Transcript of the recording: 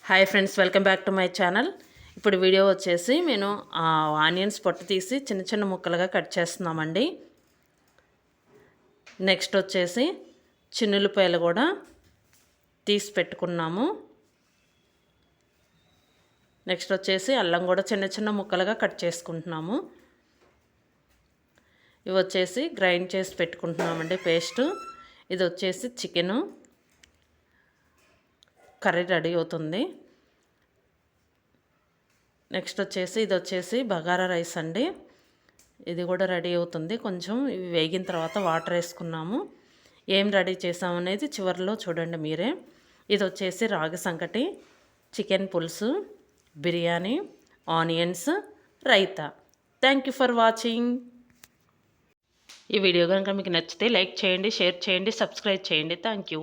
Hi friends, welcome back to my channel. ఇప్పుడు video వచ్చేసి నేను ఆనియన్స్ పొట్టు తీసి చిన్న చిన్న ముక్కలుగా కట్ చేస్తున్నామండి. నెక్స్ట్ వచ్చేసి చిన్నులపాయలు కూడా తీసి పెట్టుకున్నాము. నెక్స్ట్ వచ్చేసి అల్లం కూడా చిన్న చిన్న ముక్కలుగా కట్ చేసుకుంటున్నాము. ఇవి వచ్చేసి గ్రైండ్ చేసి పెట్టుకుంటున్నామండి పేస్ట్. ఇది వచ్చేసి చికెను కర్రీ రెడీ అవుతుంది. నెక్స్ట్ వచ్చేసి ఇది వచ్చేసి బగారా రైస్ అండి. ఇది కూడా రెడీ అవుతుంది. కొంచెం ఇవి వేగిన తర్వాత వాటర్ వేసుకున్నాము. ఏం రెడీ చేసాము అనేది చివరిలో చూడండి మీరే. ఇది వచ్చేసి రాగి సంకటి, చికెన్ పులుసు, biryani, onions, raita. Thank you for watching. ఈ వీడియో కనుక మీకు నచ్చితే లైక్ చేయండి, షేర్ చేయండి, సబ్స్క్రైబ్ చేయండి. Thank you.